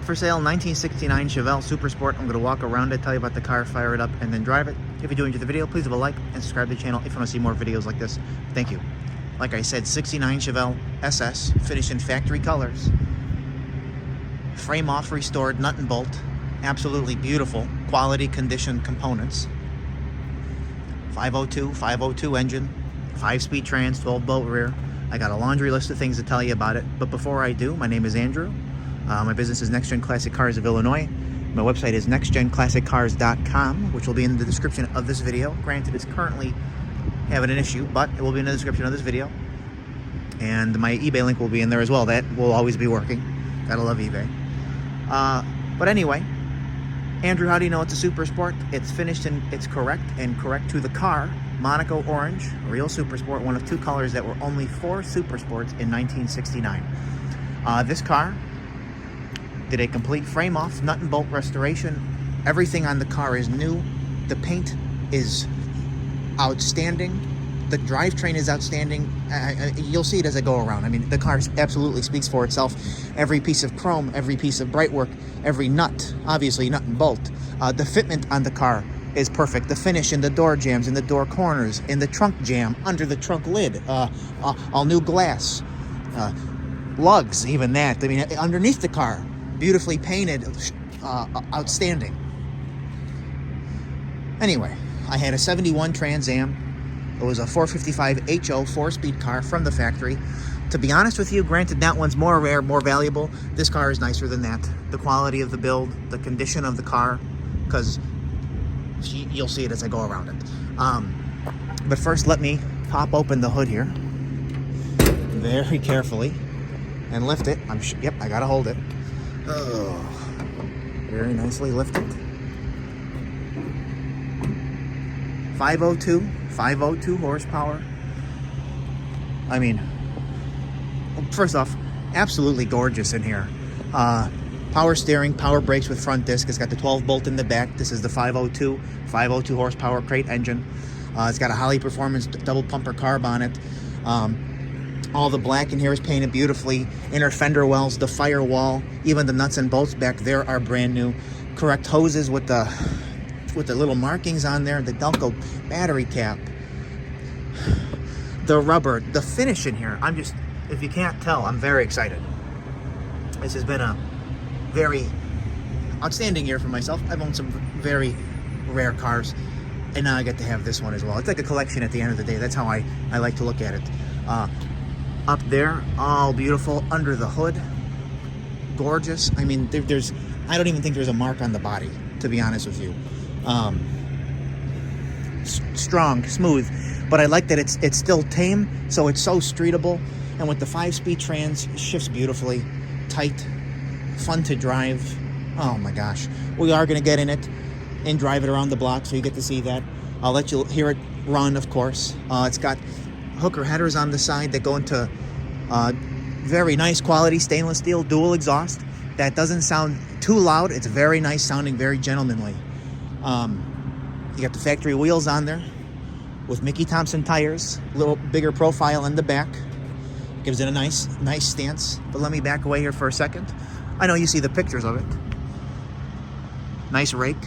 for sale, 1969 Chevelle Super Sport. I'm going to walk around it, tell you about the car, fire it up, and then drive it. If you do enjoy the video, please leave a like and subscribe to the channel if you want to see more videos like this. Thank you. Like I said, 69 Chevelle SS, finished in factory colors. Frame off, restored, nut and bolt. Absolutely beautiful, quality condition components. 502 engine, 5-speed trans, 12-bolt rear. I got a laundry list of things to tell you about it. But before I do, my name is Andrew. My business is Next Gen Classic Cars of Illinois. My website is nextgenclassiccars.com, which will be in the description of this video. Granted, it's currently having an issue, but it will be in the description of this video. And my eBay link will be in there as well. That will always be working. Gotta love eBay. But anyway, Andrew, how do you know it's a Super Sport? It's finished and it's correct to the car. Monaco orange, real Super Sport, one of two colors that were only for Super Sports in 1969. This car did a complete frame off, nut and bolt restoration. Everything on the car is new. The paint is outstanding. The drivetrain is outstanding. You'll see it as I go around. I mean, the car absolutely speaks for itself. Every piece of chrome, every piece of bright work, every nut, obviously nut and bolt. The fitment on the car is perfect. The finish in the door jambs, in the door corners, in the trunk jam, under the trunk lid, all new glass, lugs, even that. I mean, underneath the car, beautifully painted, outstanding. Anyway, I had a 71 Trans Am. It was a 455 HO 4-speed car from the factory. To be honest with you, granted that one's more rare, more valuable. This car is nicer than that. The quality of the build, the condition of the car, because you'll see it as I go around it. But first, let me pop open the hood here very carefully and lift it. Yep, I gotta hold it. Oh, very nicely lifted. 502 horsepower. I mean, first off, absolutely gorgeous in here. Power steering, power brakes with front disc. It's got the 12 bolt in the back. This is the 502 horsepower crate engine. It's got a Holley Performance double pumper carb on it. All the black in here is painted beautifully. Inner fender wells, the firewall, even the nuts and bolts back there are brand new. Correct hoses with the little markings on there. The Delco battery cap. The rubber, the finish in here. If you can't tell, I'm very excited. This has been a very outstanding year for myself. I've owned some very rare cars, and now I get to have this one as well. It's like a collection at the end of the day. That's how I like to look at it. Up there, all beautiful. Under the hood, gorgeous. I mean, I don't even think there's a mark on the body, to be honest with you. Strong, smooth, but I like that it's still tame, so it's so streetable. And with the 5-speed trans, it shifts beautifully, tight, fun to drive. Oh my gosh, we are going to get in it and drive it around the block, so you get to see that. I'll let you hear it run, of course. It's got hooker headers on the side that go into very nice quality stainless steel dual exhaust. That doesn't sound too loud. It's very nice sounding, very gentlemanly. You got the factory wheels on there with Mickey Thompson tires, a little bigger profile in the back. Gives it a nice stance. But let me back away here for a second. I know you see the pictures of it. Nice rake.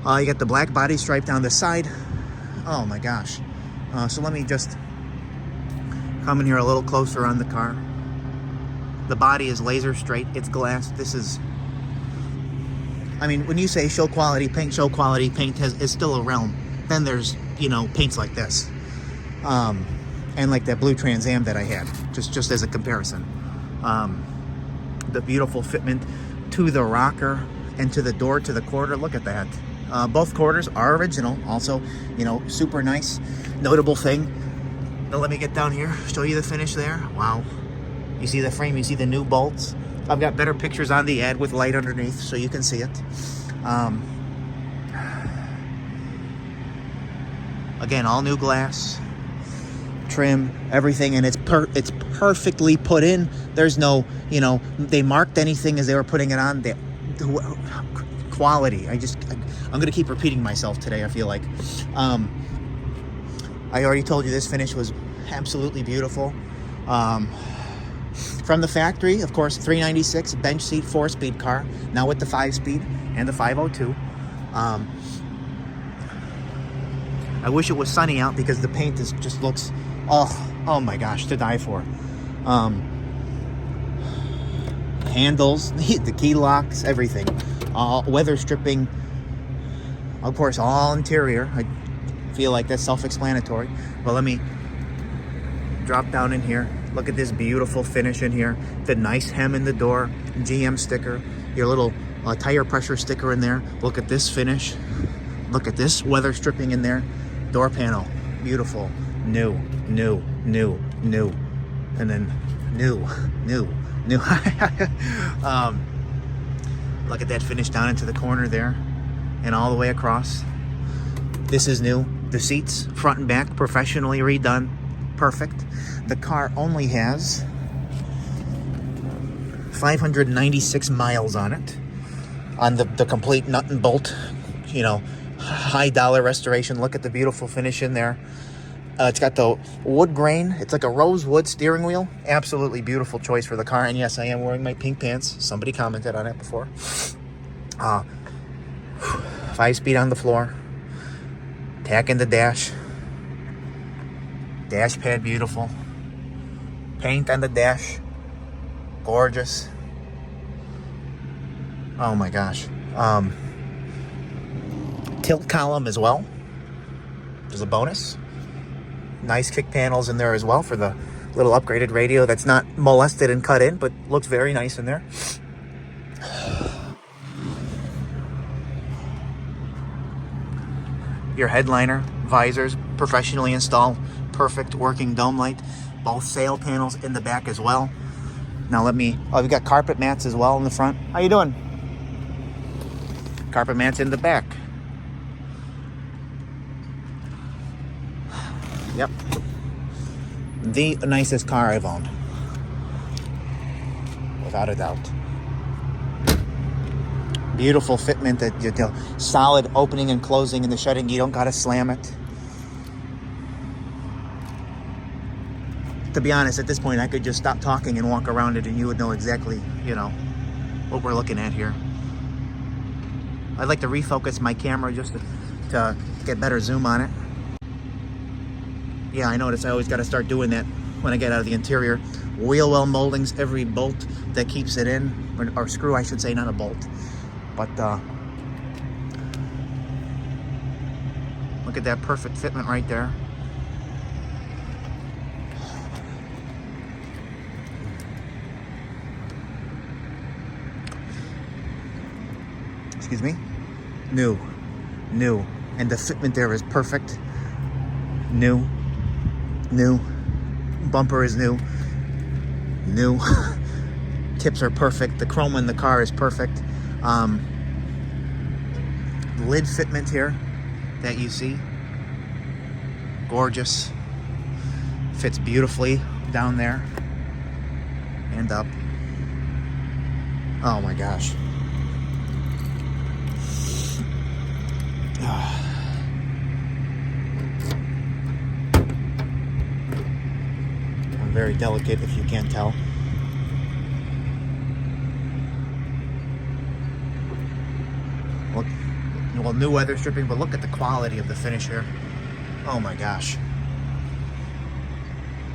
You got the black body stripe down the side. Oh my gosh. So let me just come in here a little closer on the car. The body is laser straight. It's glass. This is, I mean, when you say show quality paint is still a realm. Then there's, paints like this. And like that blue Trans Am that I had, just as a comparison. The beautiful fitment to the rocker and to the door, to the quarter. Look at that. Both quarters are original. Also, super nice, notable thing. Now let me get down here, show you the finish there. Wow. You see the frame, you see the new bolts. I've got better pictures on the ad with light underneath so you can see it. Again, all new glass, trim, everything, and it's perfectly put in. There's no, they marked anything as they were putting it on. Quality. I'm going to keep repeating myself today, I feel like. I already told you this finish was absolutely beautiful. From the factory, of course, 396 bench seat, 4-speed car. Now with the 5-speed and the 502. I wish it was sunny out because the paint just looks, oh my gosh, to die for. Handles, the key locks, everything. All weather stripping. Of course, all interior. I feel like that's self-explanatory. But let me drop down in here. Look at this beautiful finish in here. The nice hem in the door. GM sticker. Your little tire pressure sticker in there. Look at this finish. Look at this weather stripping in there. Door panel. Beautiful. New. And then new. Look at that finish down into the corner there. And all the way across. This is new. The seats, front and back, professionally redone. Perfect. The car only has 596 miles on it. On the complete nut and bolt, you know, high dollar restoration. Look at the beautiful finish in there. It's got the wood grain. It's like a rosewood steering wheel. Absolutely beautiful choice for the car. And yes, I am wearing my pink pants. Somebody commented on it before. 5-speed on the floor. Tack in the dash. Dash pad beautiful. Paint on the dash. Gorgeous. Oh my gosh. Tilt column as well. There's a bonus. Nice kick panels in there as well for the little upgraded radio that's not molested and cut in, but looks very nice in there. Your headliner, visors, professionally installed, perfect working dome light, both sail panels in the back as well. Now we've got carpet mats as well in the front. How you doing? Carpet mats in the back. Yep. The nicest car I've owned. Without a doubt. Beautiful fitment, that solid opening and closing and the shutting. You don't gotta slam it. To be honest, at this point, I could just stop talking and walk around it and you would know exactly, you know, what we're looking at here. I'd like to refocus my camera just to get better zoom on it. Yeah, I notice I always got to start doing that when I get out of the interior. Wheel well moldings, every bolt that keeps it in, or screw I should say, not a bolt. But look at that perfect fitment right there. Excuse me. New. And the fitment there is perfect. New. Bumper is new. Tips are perfect. The chrome in the car is perfect. Lid fitment here that you see. Gorgeous. Fits beautifully down there and up. Oh my gosh. I'm very delicate if you can't tell. Look, well, new weather stripping, but look at the quality of the finish here. Oh my gosh.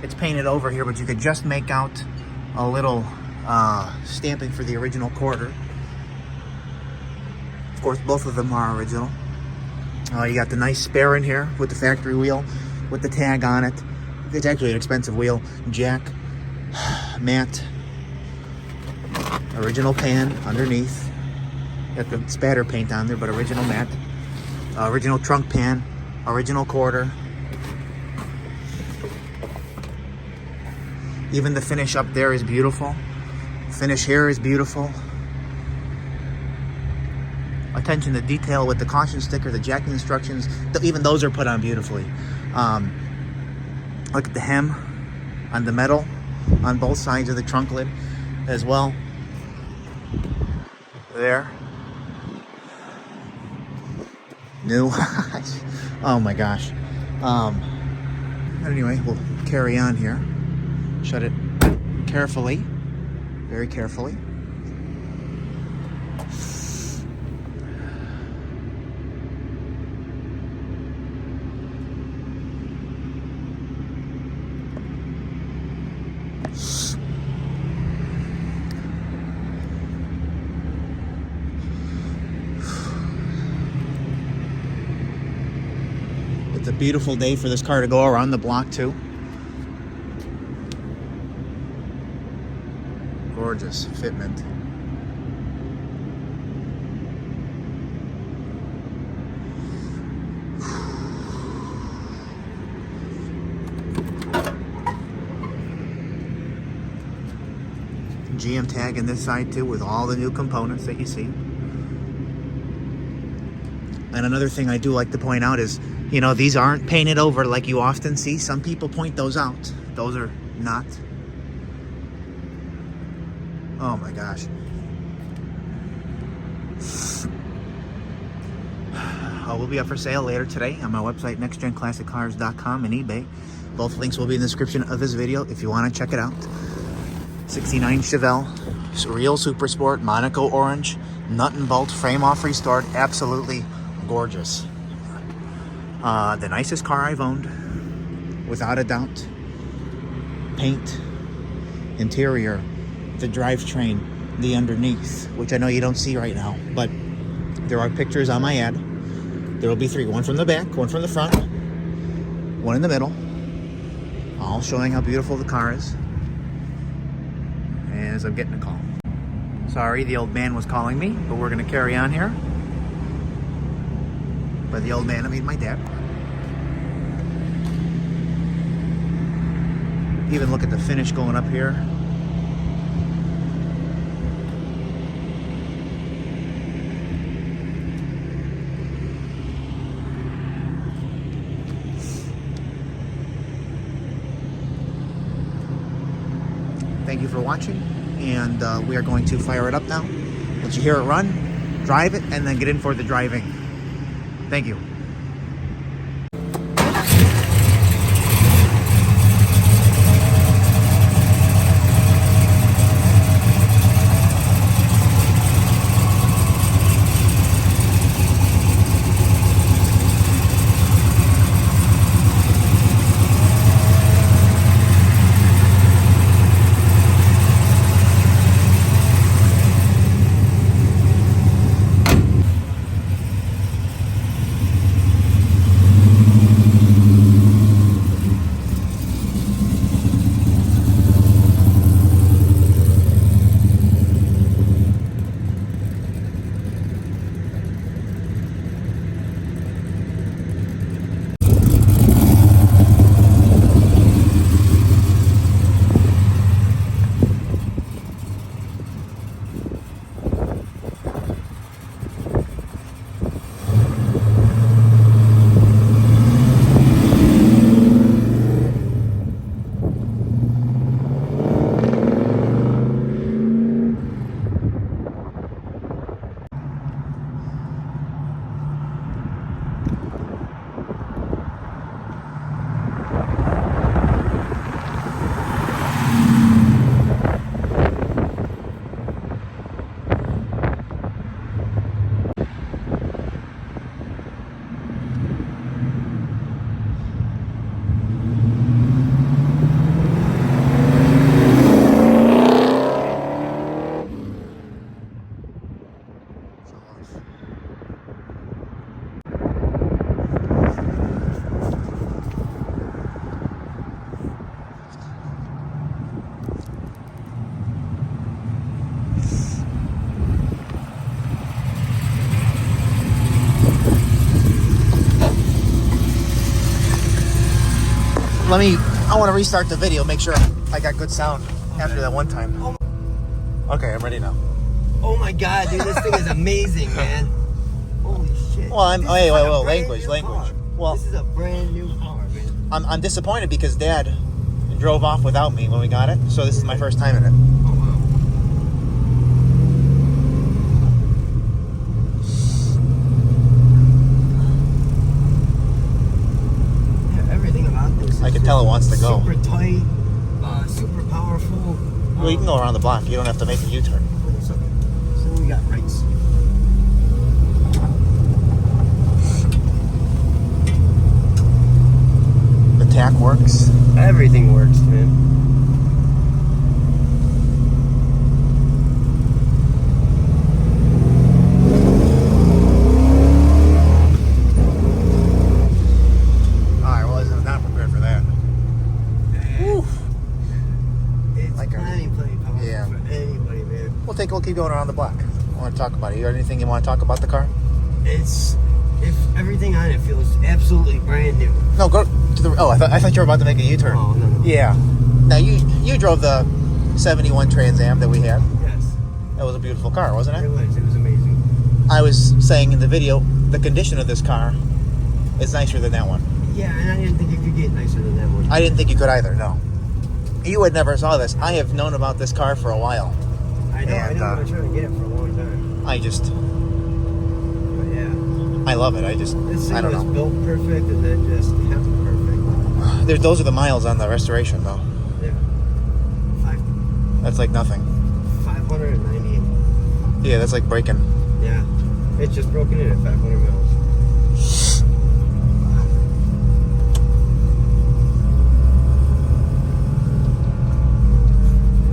It's painted over here, but you could just make out a little stamping for the original quarter. Of course, both of them are original. You got the nice spare in here with the factory wheel, with the tag on it. It's actually an expensive wheel. Jack, matte, original pan underneath. Got the spatter paint on there, but original matte. Original trunk pan, original quarter. Even the finish up there is beautiful. Finish here is beautiful. Attention to detail with the caution sticker, the jacking instructions, even those are put on beautifully. Look at the hem on the metal on both sides of the trunk lid as well. There. New. Oh my gosh. Anyway, we'll carry on here. Shut it carefully. very carefully. It's a beautiful day for this car to go around the block too. Gorgeous fitment. GM tag in this side too, with all the new components that you see. And another thing I do like to point out is, you know, these aren't painted over like you often see. Some people point those out. Those are not. Oh my gosh. Will be up for sale later today on my website, nextgenclassiccars.com, and eBay. Both links will be in the description of this video if you want to check it out. 69 Chevelle, real super sport, Monaco orange, nut and bolt, frame off restored, absolutely gorgeous. The nicest car I've owned, without a doubt. Paint, interior, the drivetrain, the underneath, which I know you don't see right now, but there are pictures on my ad. There will be 3, one from the back, one from the front, one in the middle, all showing how beautiful the car is. As I'm getting a call. Sorry, the old man was calling me, but we're going to carry on here. By the old man, I mean my dad. Even look at the finish going up here. Thank you for watching, and we are going to fire it up now. Once you hear it run, drive it, and then get in for the driving. Thank you. I want to restart the video, make sure I got good sound after that one time. Okay, I'm ready now. Oh my god, dude, this thing is amazing, man. Holy shit. Well, language. Well, this is a brand new car, man. I'm disappointed because Dad drove off without me when we got it, so this is my first time in it. Oh wow. Yeah, everything about this is I can tell it wants to go. Super tight, super powerful. Well, you can go around the block. You don't have to make a U-turn. So we got rights. The tack works. Everything works, man. Alright, well, I was not prepared for that. Woo. It's Like plenty powerful yeah. for anybody, man. We'll keep going around the block. I want to talk about it. You got anything you want to talk about the car? If everything on it feels absolutely brand new. No, go to the. Oh, I thought you were about to make a U-turn. Oh, no. Yeah. Now you drove the '71 Trans Am that we had. Yes. That was a beautiful car, wasn't it? It was amazing. I was saying in the video, the condition of this car is nicer than that one. Yeah, and I didn't think it could get nicer than that one. I didn't think you could either. No. You had never saw this. I have known about this car for a while. I know. And, I've been trying to get it for a long time. I just, But yeah. I love it. This thing I don't was know. built perfect and then just kept perfect. Those are the miles on the restoration, though. Yeah. That's like nothing. 598. Yeah, that's like breaking. Yeah. It's just broken in at 500 miles.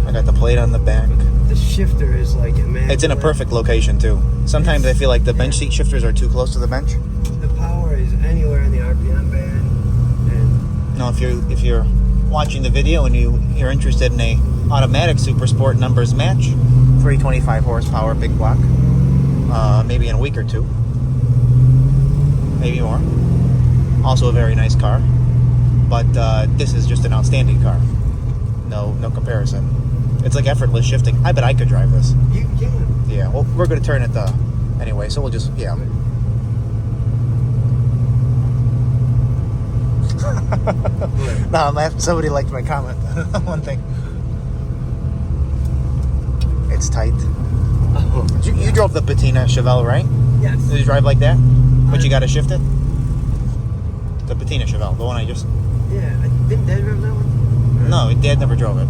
I got the plate on the back. The shifter is like immaculate. It's in a perfect location too. Sometimes I feel like the bench seat shifters are too close to the bench. The power is anywhere in the RPM band. And Now, if you're watching the video and you're interested in a automatic Super Sport numbers match, 325 horsepower, big block, maybe in a week or two, maybe more. Also a very nice car, but this is just an outstanding car. No comparison. It's like effortless shifting. I bet I could drive this. you can. Yeah, well, we're going to turn it anyway, so we'll just, yeah. No, I'm laughing. Somebody liked my comment. One thing. It's tight. Oh, You drove the Patina Chevelle, right? yes. Did you drive like that? But you got to shift it? The Patina Chevelle, the one I just... Yeah. Didn't Dad drive that one? No, Dad never drove it.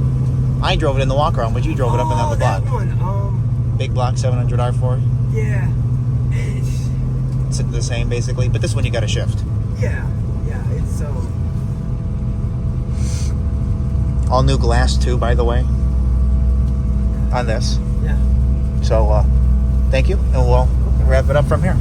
I drove it in the walkaround, but you drove it up and down the block. That one. Big block, 700 R4. Yeah. It's the same, basically. But this one you got to shift. Yeah. It's All new glass, too, by the way. On this. Yeah. So, thank you, and we'll wrap it up from here.